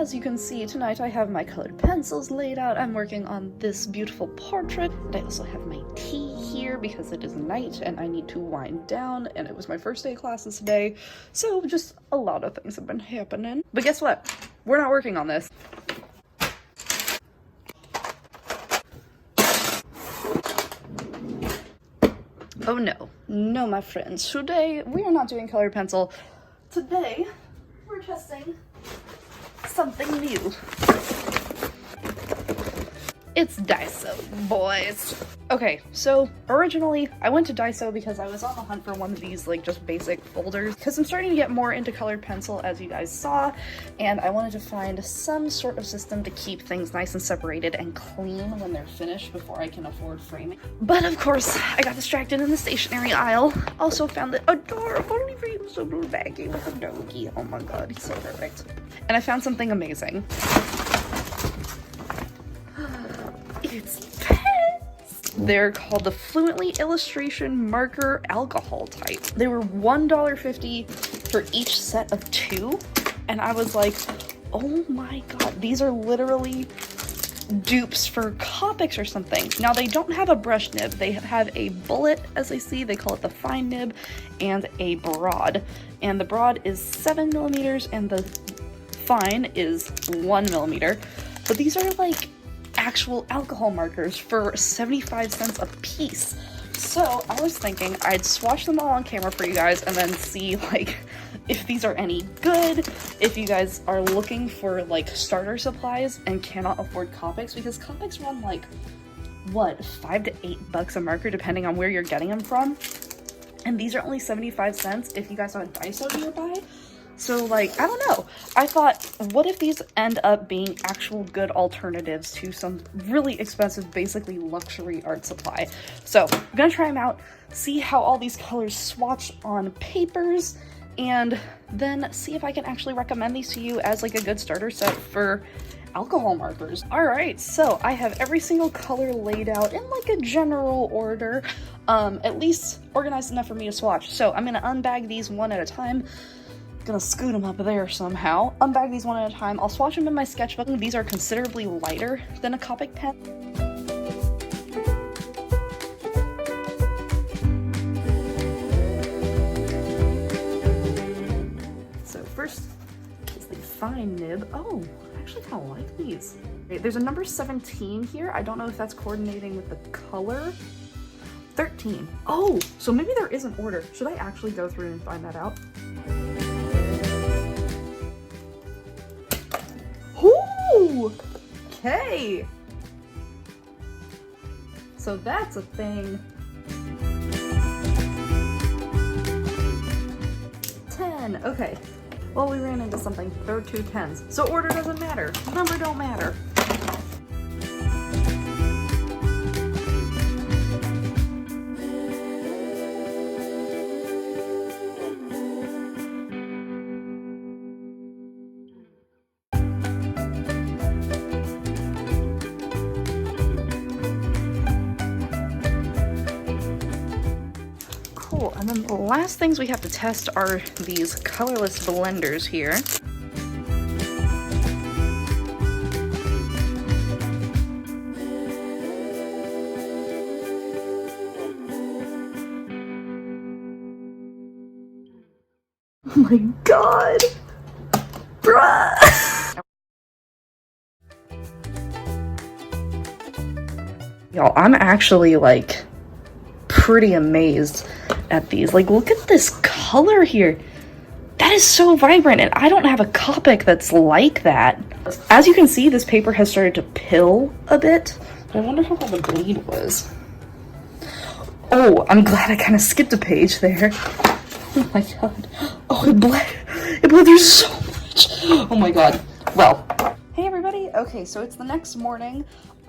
as you can see, tonight I have my colored pencils laid out. I'm working on this beautiful portrait. I also have my tea here because it is night and I need to wind down, and it was my first day of classes today, so just a lot of things have been happening. But guess what? We're not working on this. Oh no. No, my friends. Today, we are not doing colored pencil. Today, we're testing something new. It's Daiso, boys. Okay, so originally I went to Daiso because I was on the hunt for one of these like just basic folders because I'm starting to get more into colored pencil, as you guys saw, and I wanted to find some sort of system to keep things nice and separated and clean when they're finished before I can afford framing. But of course, I got distracted in the stationery aisle. Also found the adorable reusable baggie with a doggy. Oh my god, he's so perfect. And I found something amazing. It's pens! They're called the Fluently illustration marker alcohol type. They were $1.50 for each set of 2, and I was like, oh my god, these are literally dupes for Copics or something. Now they don't have a brush nib, they have a bullet, as I see, they call it the fine nib, and a broad. And the broad is 7mm and the fine is 1mm. But these are like actual alcohol markers for 75 cents a piece. So I was thinking I'd swatch them all on camera for you guys and then see like if these are any good, if you guys are looking for like starter supplies and cannot afford Copics, because Copics run like what, $5 to $8 a marker depending on where you're getting them from, and these are only 75 cents if you guys have a Daiso nearby. So like, I don't know. I thought, what if these end up being actual good alternatives to some really expensive, basically luxury art supply? So I'm gonna try them out, see how all these colors swatch on papers, and then see if I can actually recommend these to you as like a good starter set for alcohol markers. Alright, so I have every single color laid out in like a general order, at least organized enough for me to swatch. So I'm gonna unbag these one at a time. Gonna scoot them up there somehow. Unbag these one at a time. I'll swatch them in my sketchbook. These are considerably lighter than a Copic pen. So first is the fine nib. Oh, I actually kind of like these. Okay, there's a number 17 here. I don't know if that's coordinating with the color. 13. Oh, so maybe there is an order. Should I actually go through and find that out? Okay, so that's a thing. 10. Okay, well, we ran into something. There were 2 10s, so order doesn't matter, number don't matter. Cool, and then the last things we have to test are these colorless blenders here. Oh my god! Bruh! Y'all, I'm actually like pretty amazed at these. Like, look at this color here. That is so vibrant, and I don't have a Copic that's like that. As you can see, this paper has started to pill a bit, but I wonder how the bleed was. Oh, I'm glad I kind of skipped a page there. Oh my god. Oh, it bled. It bled through so much. Oh my god. Well, hey everybody. Okay, so it's the next morning.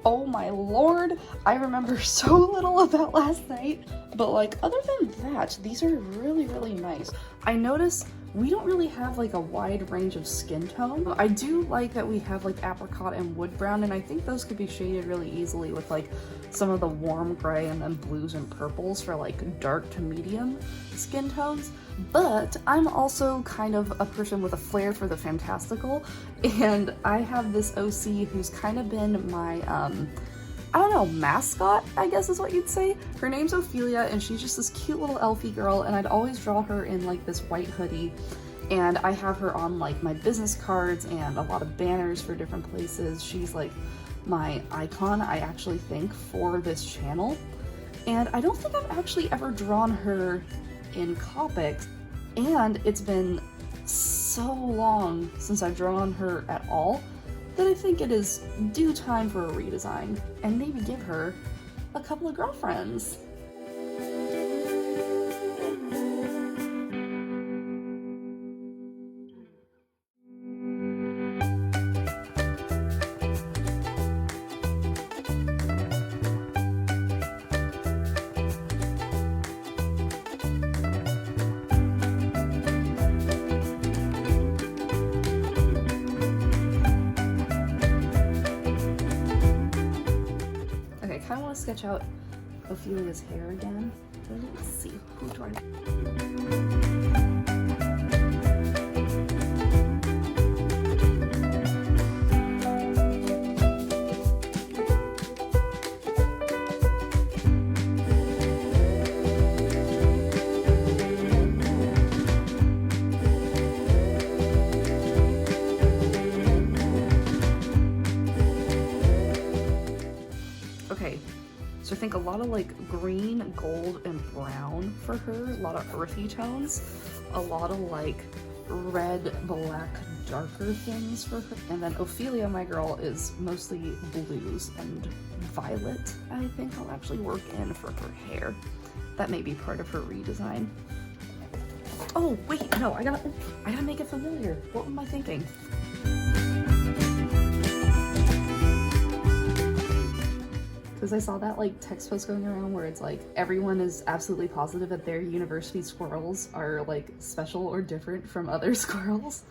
Oh my lord, I remember so little about last night, but like other than that, these are really, really nice. I notice we don't really have like a wide range of skin tone. I do like that we have like apricot and wood brown, and I think those could be shaded really easily with like some of the warm gray and then blues and purples for like dark to medium skin tones. But I'm also kind of a person with a flair for the fantastical, and I have this OC who's kind of been my, I don't know, mascot, I guess is what you'd say. Her name's Ophelia, and she's just this cute little elfie girl, and I'd always draw her in like this white hoodie, and I have her on like my business cards and a lot of banners for different places. She's like my icon, I actually think, for this channel. And I don't think I've actually ever drawn her in Copics, and it's been so long since I've drawn her at all that I think it is due time for a redesign and maybe give her a couple of girlfriends. I kind of want to sketch out Ophelia's hair again. Let's see, who do I... Okay, so I think a lot of like green, gold, and brown for her, a lot of earthy tones, a lot of like red, black, darker things for her. And then Ophelia, my girl, is mostly blues and violet. I think I'll actually work in for her hair. That may be part of her redesign. Oh wait, no, I gotta make it familiar. What am I thinking? Because I saw that like text post going around where it's like everyone is absolutely positive that their university squirrels are like special or different from other squirrels.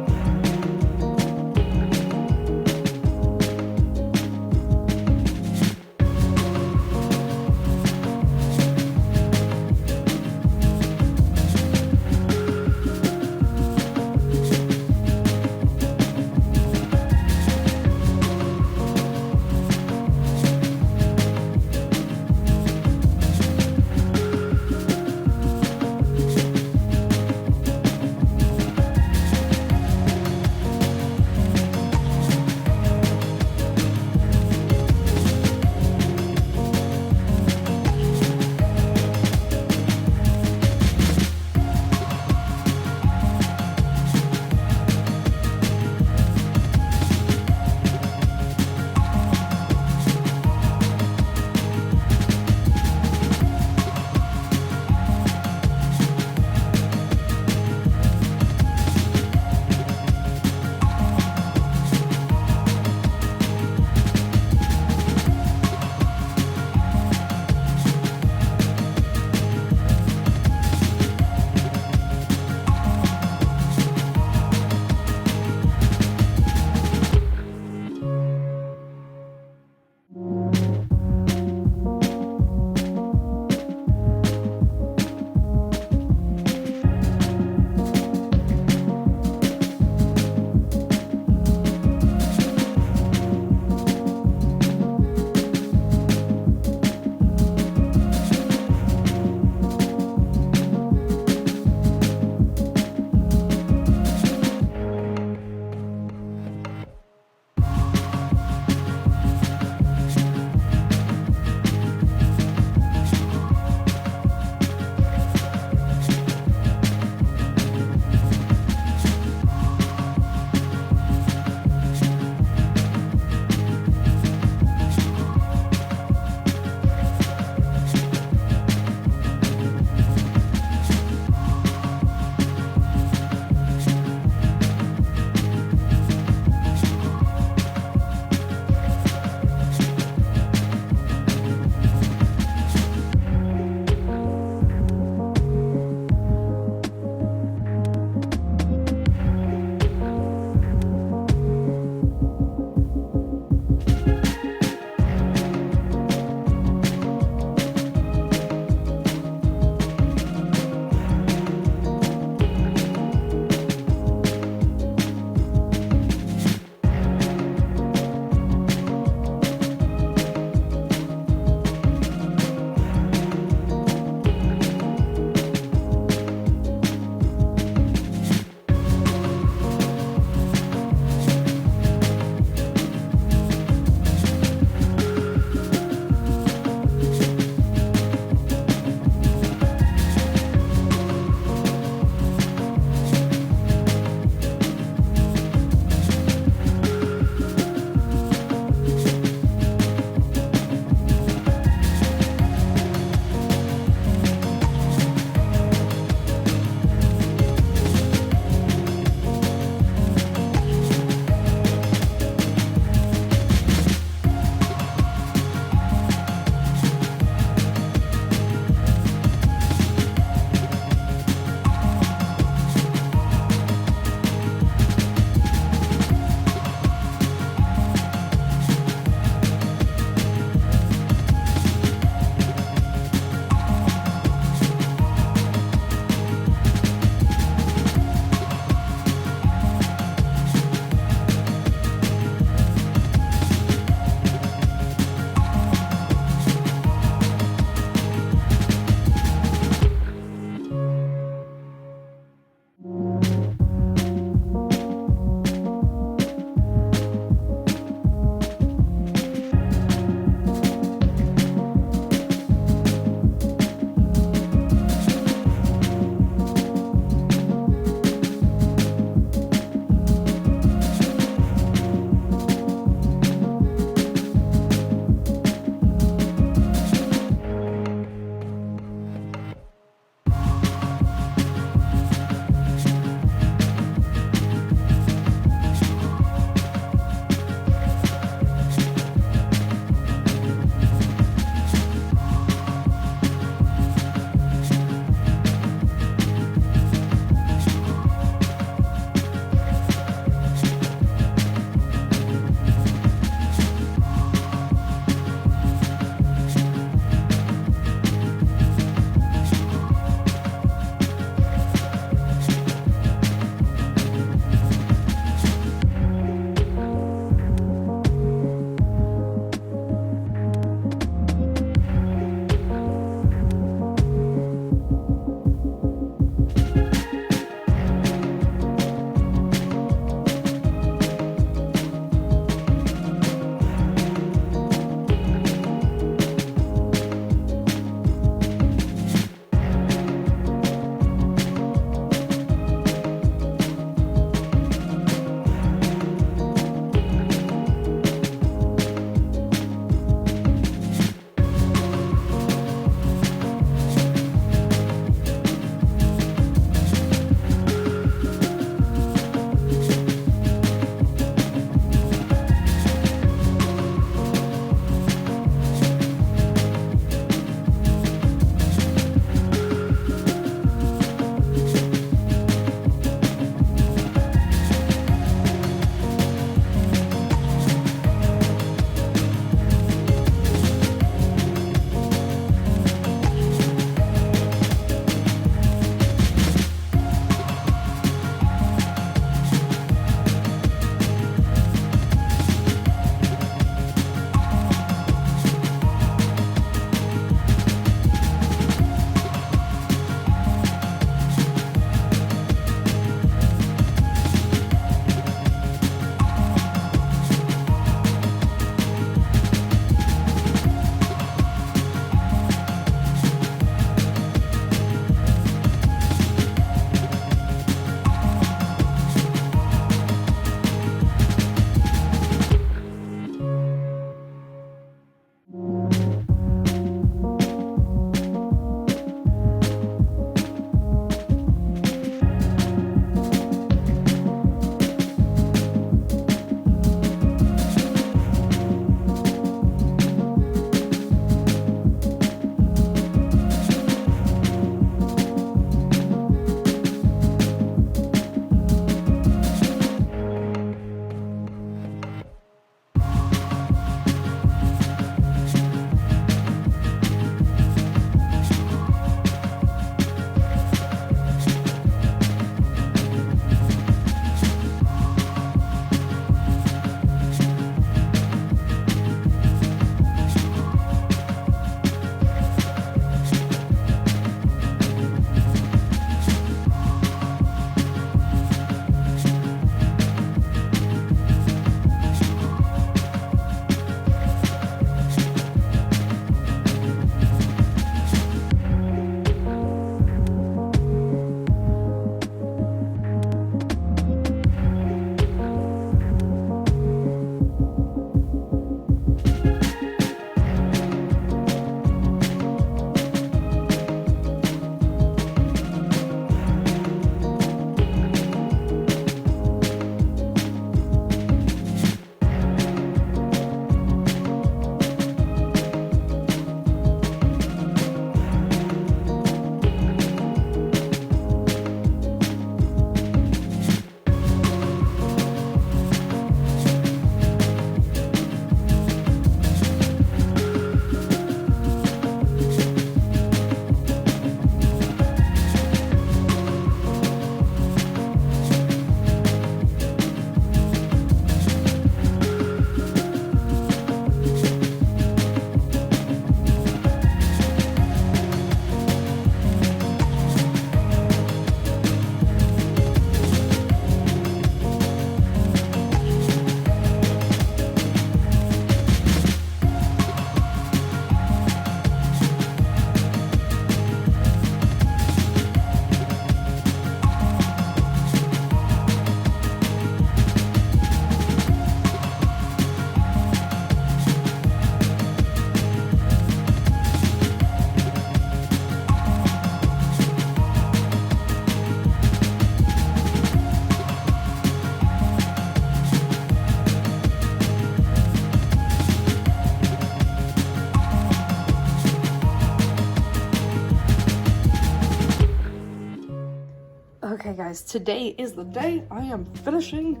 guys, today is the day I am finishing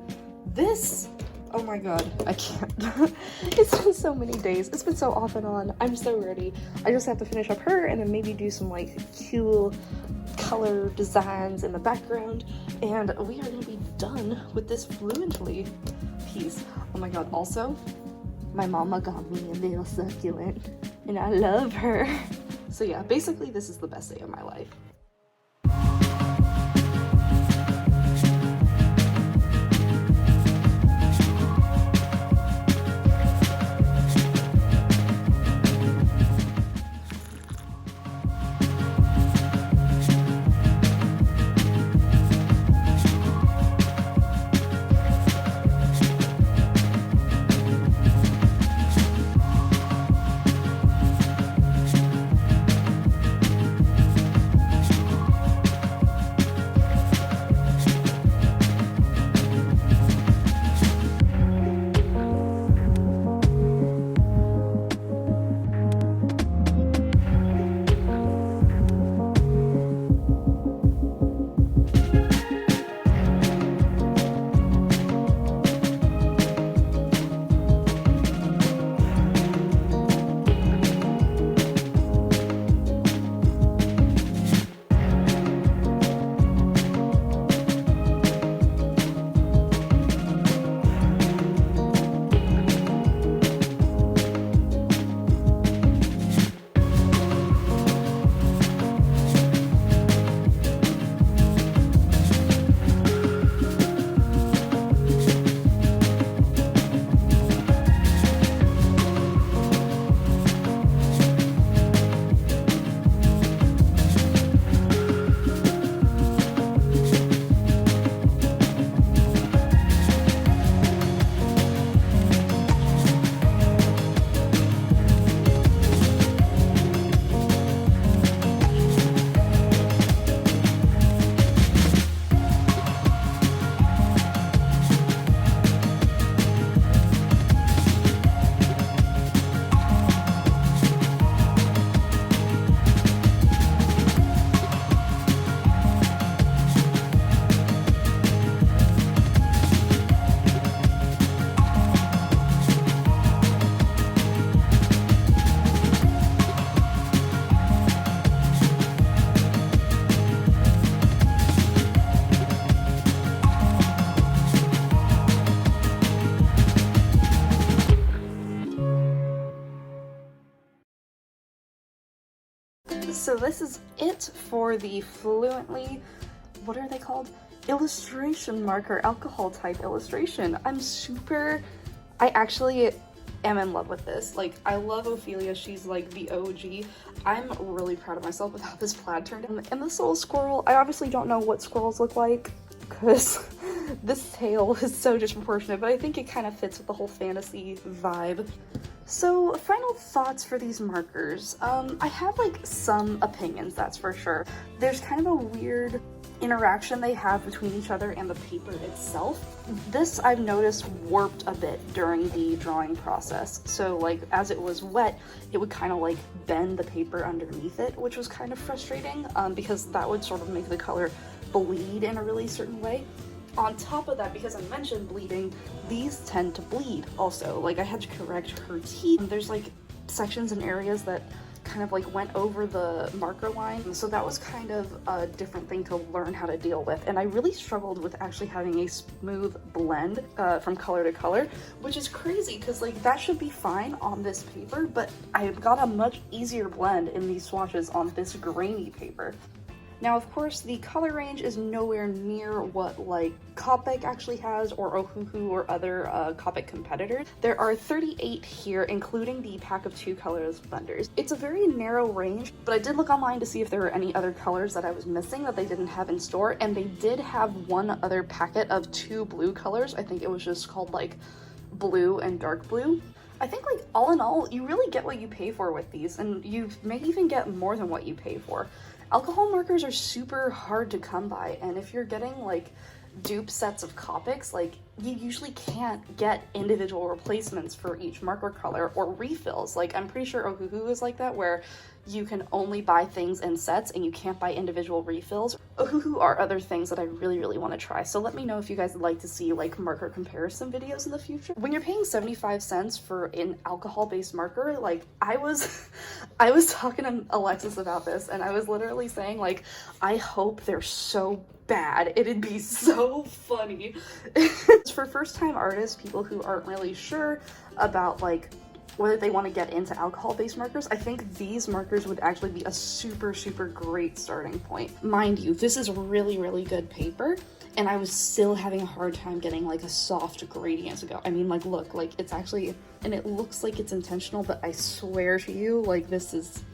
this. Oh my god, I can't. It's been so many days. It's been so off and on. I'm so ready. I just have to finish up her and then maybe do some like cool color designs in the background, and we are gonna be done with this Fluently piece. Oh my god, also, my mama got me a little succulent, and I love her. So yeah, basically this is the best day of my life. So this is it for the Fluently, what are they called? Illustration marker, alcohol type illustration. I actually am in love with this. Like, I love Ophelia, she's like the OG. I'm really proud of myself with how this plaid turned out. And this little squirrel, I obviously don't know what squirrels look like because this tail is so disproportionate, but I think it kind of fits with the whole fantasy vibe. So, final thoughts for these markers. I have like some opinions, that's for sure. There's kind of a weird interaction they have between each other and the paper itself. This I've noticed warped a bit during the drawing process. So like as it was wet, it would kind of like bend the paper underneath it, which was kind of frustrating because that would sort of make the color bleed in a really certain way. On top of that, because I mentioned bleeding, these tend to bleed also. Like I had to correct her teeth. There's like sections and areas that kind of like went over the marker line. So that was kind of a different thing to learn how to deal with. And I really struggled with actually having a smooth blend from color to color, which is crazy because like that should be fine on this paper, but I got a much easier blend in these swatches on this grainy paper. Now, of course, the color range is nowhere near what like Copic actually has, or Ohuhu, or other Copic competitors. There are 38 here, including the pack of 2 colors blenders. It's a very narrow range, but I did look online to see if there were any other colors that I was missing that they didn't have in store, and they did have one other packet of 2 blue colors. I think it was just called like blue and dark blue. I think like all in all, you really get what you pay for with these, and you may even get more than what you pay for. Alcohol markers are super hard to come by, and if you're getting like dupe sets of Copics, like you usually can't get individual replacements for each marker color or refills. Like I'm pretty sure Ohuhu is like that, where you can only buy things in sets and you can't buy individual refills. Ohuhu are other things that I really want to try. So let me know if you guys would like to see like marker comparison videos in the future. When you're paying 75 cents for an alcohol-based marker, like I was talking to Alexis about this, and I was literally saying like, I hope they're so bad. It'd be so funny. For first-time artists, people who aren't really sure about like whether they want to get into alcohol-based markers, I think these markers would actually be a super great starting point. Mind you, this is really good paper, and I was still having a hard time getting like a soft gradient to go. I mean, like, look, like it's actually, and it looks like it's intentional, but I swear to you, like this is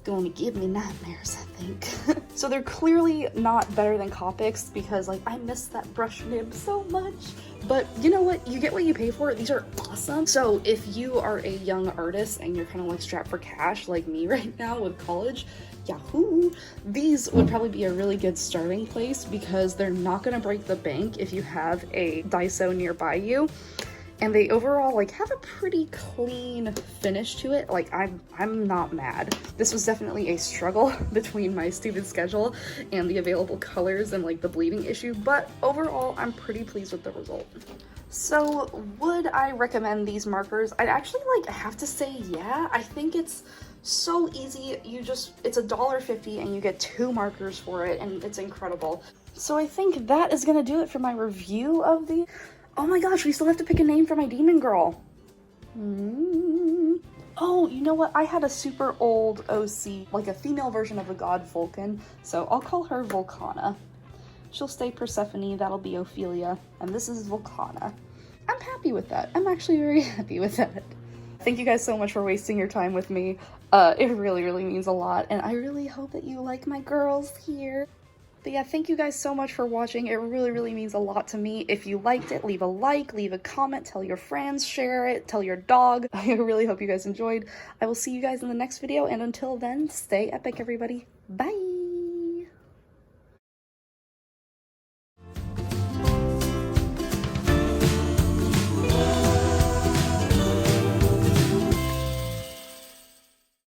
going to give me nightmares, I think. So they're clearly not better than Copics, because like I miss that brush nib so much. But you know what? You get what you pay for. These are awesome. So if you are a young artist and you're kind of like strapped for cash like me right now with college, yahoo! These would probably be a really good starting place, because they're not going to break the bank if you have a Daiso nearby you. And they overall like have a pretty clean finish to it. Like I'm not mad. This was definitely a struggle between my stupid schedule and the available colors and like the bleeding issue, but overall I'm pretty pleased with the result. So would I recommend these markers? I'd actually like have to say yeah. I think it's so easy. It's $1.50 and you get 2 markers for it, and it's incredible. So I think that is gonna do it for my review of the. Oh my gosh, we still have to pick a name for my demon girl. Oh, you know what? I had a super old OC, like a female version of the god Vulcan, so I'll call her Vulcana. She'll stay Persephone, that'll be Ophelia, and this is Vulcana. I'm happy with that. I'm actually very happy with that. Thank you guys so much for wasting your time with me. It really means a lot, and I really hope that you like my girls here. But yeah, thank you guys so much for watching. It really means a lot to me. If you liked it, leave a like, leave a comment, tell your friends, share it, tell your dog. I really hope you guys enjoyed. I will see you guys in the next video, and until then, stay epic, everybody. Bye!